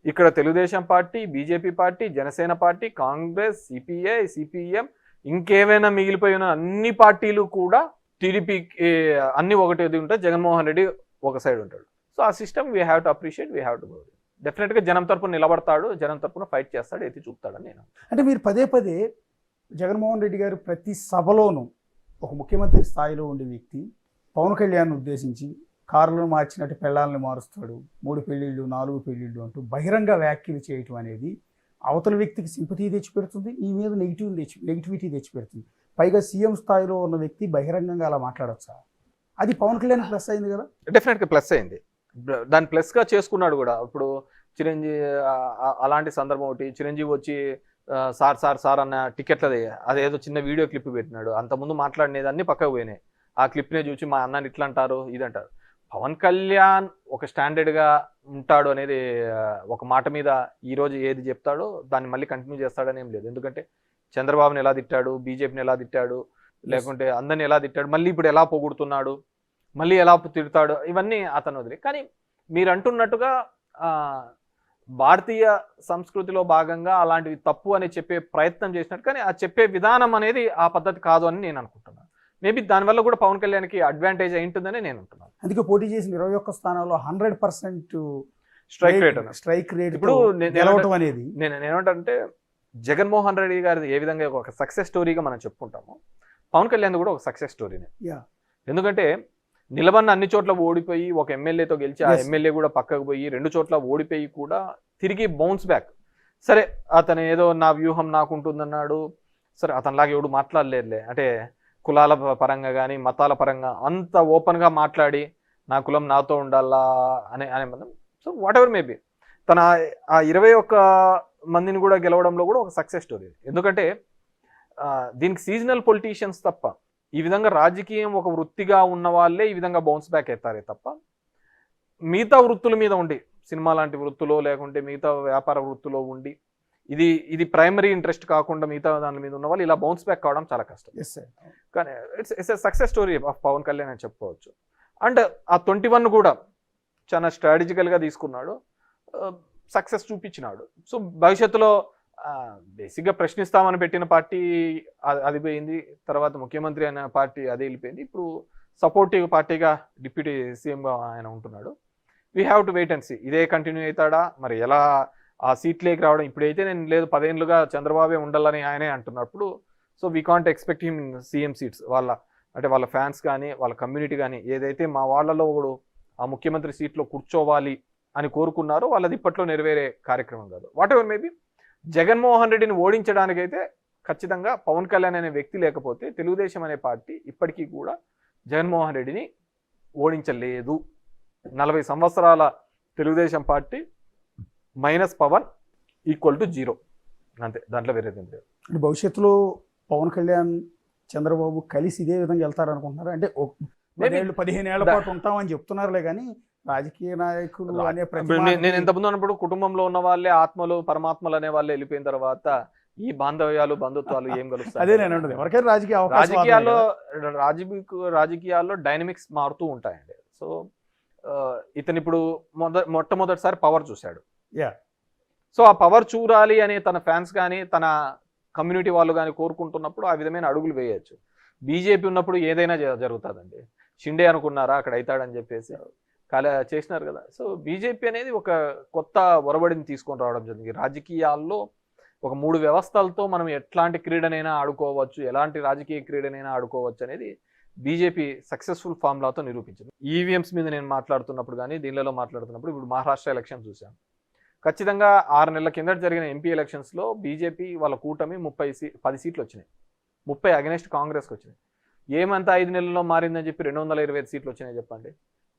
ఇక్కడ Telugu Desam party, BJP party, Janasena party, Congress, CPI, CPM, ఇంకేమైనా మిగిలిపోయిన అన్ని పార్టీలు కూడా టీడీపీకి అన్ని ఒకటి ఉంటాయి, జగన్మోహన్ రెడ్డి ఒక సైడ్ ఉంటాడు. సో ఆ system we have to appreciate, we have to go. డెఫినెట్గా జనం తరపున నిలబడతాడు, జనం తరపున ఫైట్ చేస్తాడు, ఎత్తి చూపుతాడని నేను. అంటే మీరు పదే పదే జగన్మోహన్ రెడ్డి గారు ప్రతి సభలోనూ ఒక ముఖ్యమంత్రి స్థాయిలో ఉండే వ్యక్తి పవన్ కళ్యాణ్ ఉద్దేశించి కారులను మార్చినట్టు పెళ్ళాలను మారుస్తాడు, 3 పెళ్ళిళ్ళు 4 పెళ్ళిళ్ళు అంటూ బహిరంగ వ్యాఖ్యలు చేయటం అనేది అవతల వ్యక్తికి సింపతి తెచ్చిపెడుతుంది, ఈ మీద నెగిటివిటీ తెచ్చిపెడుతుంది. పైగా సీఎం స్థాయిలో ఉన్న వ్యక్తి బహిరంగంగా అలా మాట్లాడచ్చా? అది పవన్ కళ్యాణ్ ప్లస్ అయింది కదా? డెఫినెట్గా ప్లస్ అయింది, దాన్ని ప్లస్గా చేసుకున్నాడు కూడా. ఇప్పుడు చిరంజీవి అలాంటి సందర్భం ఒకటి, చిరంజీవి వచ్చి సార్ సార్ సార్ అన్న టికెట్లది అదేదో చిన్న వీడియో క్లిప్ పెట్టినాడు, అంతకుముందు మాట్లాడినది అన్ని పక్కకు పోయినాయి. ఆ క్లిప్నే చూసి మా అన్నని ఇట్లా అంటారు ఇదంటారు. పవన్ కళ్యాణ్ ఒక స్టాండర్డ్గా ఉంటాడు అనేది ఒక మాట మీద ఈరోజు ఏది చెప్తాడో దాన్ని మళ్ళీ కంటిన్యూ చేస్తాడని ఏం లేదు. ఎందుకంటే చంద్రబాబుని ఎలా తిట్టాడు, బీజేపీని ఎలా తిట్టాడు, లేకుంటే అందరిని ఎలా తిట్టాడు, మళ్ళీ ఇప్పుడు ఎలా పొగుడుతున్నాడు, మళ్ళీ ఎలా తిడతాడు, ఇవన్నీ అతను వదిలే. కానీ మీరు అంటున్నట్టుగా భారతీయ సంస్కృతిలో భాగంగా అలాంటివి తప్పు అని చెప్పే ప్రయత్నం చేసినట్టు, కానీ ఆ చెప్పే విధానం అనేది ఆ పద్ధతి కాదు అని నేను అనుకుంటున్నాను. మేబీ దానివల్ల కూడా పవన్ కళ్యాణ్కి అడ్వాంటేజ్ అయి ఉంటుందని నేను అంటున్నాను. అందుకే పోటీ చేసిన 21 స్థానాల్లో 100% స్ట్రైక్ రేట్ ఇప్పుడు గెలవటం అనేది నేనేమంటే జగన్మోహన్ రెడ్డి గారి ఏ విధంగా ఒక సక్సెస్ స్టోరీగా మనం చెప్పుకుంటాము, పవన్ కళ్యాణ్ కూడా ఒక సక్సెస్ స్టోరీనే. ఎందుకంటే నిలబడిన అన్ని చోట్ల ఓడిపోయి ఒక ఎమ్మెల్యేతో గెలిచి ఆ ఎమ్మెల్యే కూడా పక్కకు పోయి 2 చోట్ల ఓడిపోయి కూడా తిరిగి బౌన్స్ బ్యాక్. సరే అతను ఏదో నా వ్యూహం నాకు ఉంటుందన్నాడు, సరే అతనిలాగా ఎవడు మాట్లాడలేదులే, అంటే కులాల పరంగా కానీ మతాల పరంగా అంత ఓపెన్గా మాట్లాడి నా కులం నాతో ఉండాలా అనే మనం. సో వాట్ ఎవర్ మేబీ తన ఆ 21 మందిని కూడా గెలవడంలో కూడా ఒక సక్సెస్ స్టోరీ. ఎందుకంటే దీనికి సీజనల్ పొలిటీషియన్స్ తప్ప, ఈ విధంగా రాజకీయం ఒక వృత్తిగా ఉన్న వాళ్ళే ఈ విధంగా బౌన్స్ బ్యాక్ అవుతారే తప్ప, మిగతా వృత్తుల మీద ఉండి సినిమా లాంటి వృత్తులో లేకుంటే మిగతా వ్యాపార వృత్తులో ఉండి ఇది ప్రైమరీ ఇంట్రెస్ట్ కాకుండా మిగతా దాని మీద ఉన్న వాళ్ళు ఇలా బౌన్స్ బ్యాక్ కావడం చాలా కష్టం. కానీ it's a success story of Pawan Kalyan అని చెప్పుకోవచ్చు. అండ్ ఆ 21 కూడా చాలా స్ట్రాటజికల్గా తీసుకున్నాడు, సక్సెస్ చూపించినాడు. సో భవిష్యత్తులో బేసిక్గా ప్రశ్నిస్తామని పెట్టిన పార్టీ అది పోయింది, తర్వాత ముఖ్యమంత్రి అనే పార్టీ అది వెళ్ళిపోయింది, ఇప్పుడు సపోర్టివ్ పార్టీగా డిప్యూటీ సీఎంగా ఆయన ఉంటున్నాడు. We have to wait and see ఇదే కంటిన్యూ అవుతాడా, మరి ఎలా ఆ సీట్లేకి రావడం. ఇప్పుడైతే నేను లేదు 10 ఏళ్ళుగా చంద్రబాబే ఉండాలని ఆయనే అంటున్నప్పుడు, so we can't expect him in CM seats. వాళ్ళ ఫ్యాన్స్ కానీ వాళ్ళ కమ్యూనిటీ కానీ ఏదైతే మా వాళ్ళలో ఒకడు ఆ ముఖ్యమంత్రి సీట్లో కూర్చోవాలి అని కోరుకున్నారో వాళ్ళది ఇప్పట్లో నెరవేరే కార్యక్రమం కాదు. వాట్ ఎవర్ మేబీ జగన్మోహన్ రెడ్డిని ఓడించడానికైతే ఖచ్చితంగా పవన్ కళ్యాణ్ అనే వ్యక్తి లేకపోతే తెలుగుదేశం అనే పార్టీ ఇప్పటికీ కూడా జగన్మోహన్ రెడ్డిని ఓడించలేదు. 40 సంవత్సరాల Telugu Desam party minus Pawan equal to 0 అంతే, దాంట్లో వేరేది లేదు. భవిష్యత్తులో పవన్ కళ్యాణ్ చంద్రబాబు కలిసి ఇదే విధంగా వెళ్తారనుకుంటున్నారు? అంటే 15 ఏళ్ల పాటు ఉంటామని చెప్తున్నారులే, కానీ రాజకీయ నాయకులు అనే నేను ఇంతకుముందు అన్నప్పుడు కుటుంబంలో ఉన్న వాళ్ళే ఆత్మలు పరమాత్మలు అనే వాళ్ళే వెళ్ళిపోయిన తర్వాత ఈ బాంధవ్యాలు బంధుత్వాలు ఏం కలుస్తాయి? అదే నేను అంటుంది, ఎవరికైనా రాజకీయాల్లో డైనమిక్స్ మారుతూ ఉంటాయండి. సో ఇతను ఇప్పుడు మొట్టమొదటిసారి పవర్ చూశాడు. సో ఆ పవర్ చూడాలి అని తన ఫ్యాన్స్ కానీ తన కమ్యూనిటీ వాళ్ళు కానీ కోరుకుంటున్నప్పుడు ఆ విధమైన అడుగులు వేయచ్చు. బీజేపీ ఉన్నప్పుడు ఏదైనా జరుగుతుందండి. షిండే అనుకున్నారా అక్కడ అవుతాడని చెప్పేసి చేసినారు కదా. సో బీజేపీ అనేది ఒక కొత్త ఒరబడిని తీసుకొని రావడం జరిగింది. రాజకీయాల్లో ఒక 3 వ్యవస్థలతో మనం ఎట్లాంటి క్రీడనైనా ఆడుకోవచ్చు, ఎలాంటి రాజకీయ క్రీడనైనా ఆడుకోవచ్చు అనేది బీజేపీ సక్సెస్ఫుల్ ఫార్ములాతో నిరూపించింది. ఈవీఎంస్ మీద నేను మాట్లాడుతున్నప్పుడు కానీ దీనిలో మాట్లాడుతున్నప్పుడు ఇప్పుడు మహారాష్ట్ర ఎలక్షన్ చూసాం. ఖచ్చితంగా 6 నెలల కిందట జరిగిన ఎంపీ ఎలక్షన్స్లో బీజేపీ వాళ్ళ కూటమి 10 సీట్లు వచ్చినాయి, 30 అగెనెస్ట్ కాంగ్రెస్కి వచ్చినాయి. ఏమంతా 5 నెలల్లో మారిందని చెప్పి 225 సీట్లు వచ్చినాయి చెప్పండి.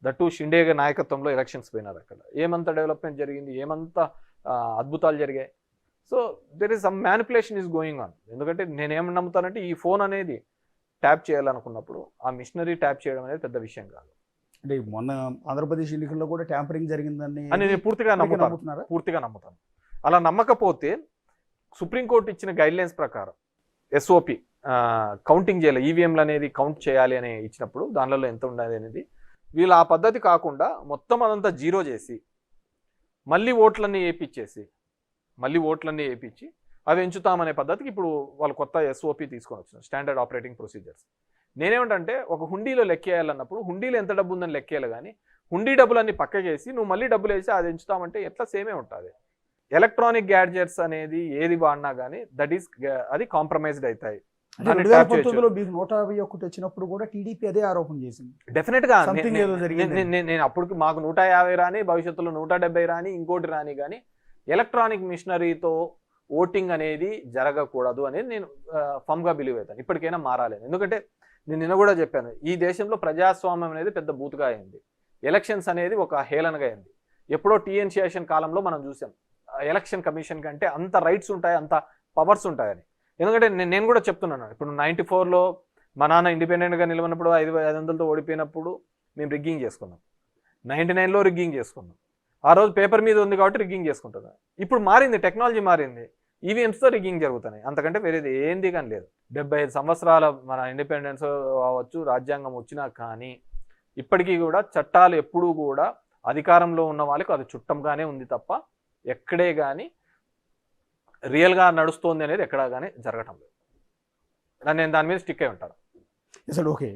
దట్టు షిండే నాయకత్వంలో ఎలక్షన్స్ పోయినారు. అక్కడ ఏమంత డెవలప్మెంట్ జరిగింది, ఏమంత అద్భుతాలు జరిగాయి. So there is some manipulation is going on. ఎందుకంటే నేనేమని నమ్ముతానంటే ఈ ఫోన్ అనేది ట్యాప్ చేయాలనుకున్నప్పుడు ఆ మిషనరీ ట్యాప్ చేయడం అనేది పెద్ద విషయం కాదు. అంటే మొన్న ఆంధ్రప్రదేశ్ ఎన్నికల్లో కూడా ట్యాంపరింగ్ జరిగిందని నేను పూర్తిగా నమ్ముతాను. అలా నమ్మకపోతే సుప్రీంకోర్టు ఇచ్చిన గైడ్లైన్స్ ప్రకారం ఎస్ఓపి కౌంటింగ్ చేయాలి, ఈవీఎంలు అనేది కౌంట్ చేయాలి అని ఇచ్చినప్పుడు దానిలో ఎంత ఉండాలి అనేది వీళ్ళు ఆ పద్ధతి కాకుండా మొత్తం అదంతా 0 చేసి మళ్ళీ ఓట్లన్నీ వేయించి అవి ఎంచుతామనే పద్ధతికి ఇప్పుడు వాళ్ళు కొత్త SOP తీసుకొని వచ్చినారు, స్టాండర్డ్ ఆపరేటింగ్ ప్రొసీజర్స్. నేనేమంటే ఒక హుండీలో లెక్కేయాలన్నప్పుడు హుండీలో ఎంత డబ్బు ఉందని లెక్కేయాలి, కానీ హుండీ డబ్బులన్నీ పక్కకేసి నువ్వు మళ్ళీ డబ్బులు వేసి అది ఎంచుతామంటే ఎట్లా సేమే ఉంటుంది. ఎలక్ట్రానిక్ గ్యాడ్జెట్స్ అనేది ఏది వాడినా కానీ అది కాంప్రమైజ్డ్ అవుతాయి. 2019లో మీకు 151 వచ్చినప్పుడు కూడా టీడీపీ అదే ఆరోపణ చేసింది. డెఫినెట్ గా Something ఏదో జరిగింది. నేను అప్పటికి మాకు 150 రాని, భవిష్యత్తులో 170 రాని, ఇంకోటి రాని, కానీ ఎలక్ట్రానిక్ మిషనరీతో ఓటింగ్ అనేది జరగకూడదు అనేది నేను ఫమ్గా బిలీవ్ అవుతాను. ఇప్పటికైనా మారాలి. ఎందుకంటే నేను నిన్న కూడా చెప్పాను, ఈ దేశంలో ప్రజాస్వామ్యం అనేది పెద్ద బూతుగా అయింది, ఎలక్షన్స్ అనేది ఒక హేళనగా అయింది. ఎప్పుడో టీఎన్ శేషన్ కాలంలో మనం చూసాం ఎలక్షన్ కమిషన్ కంటే అంత రైట్స్ ఉంటాయి, అంత పవర్స్ ఉంటాయని. ఎందుకంటే నేను కూడా చెప్తున్నాను, ఇప్పుడు 94లో మా నాన్న ఇండిపెండెంట్గా నిలవనప్పుడు 500తో ఓడిపోయినప్పుడు మేము రిగ్గింగ్ చేసుకున్నాం, 99లో రిగ్గింగ్ చేసుకున్నాం. ఆ రోజు పేపర్ మీద ఉంది కాబట్టి రిగ్గింగ్ చేసుకుంటున్నాం. ఇప్పుడు మారింది, టెక్నాలజీ మారింది, ఈవీఎంస్తో రిగ్గింగ్ జరుగుతున్నాయి, అంతకంటే వేరేది ఏంది కానీ లేదు. 75 సంవత్సరాల మన ఇండిపెండెన్స్ అవ్వచ్చు, రాజ్యాంగం వచ్చినా కానీ ఇప్పటికీ కూడా చట్టాలు ఎప్పుడూ కూడా అధికారంలో ఉన్న వాళ్ళకి అది చుట్టంగానే ఉంది తప్ప ఎక్కడే కానీ రియల్గా నడుస్తోంది అనేది ఎక్కడా కానీ జరగటం లేదు. నేను దాని మీద స్టిక్ అయి ఉంటాను. అసలు ఓకే.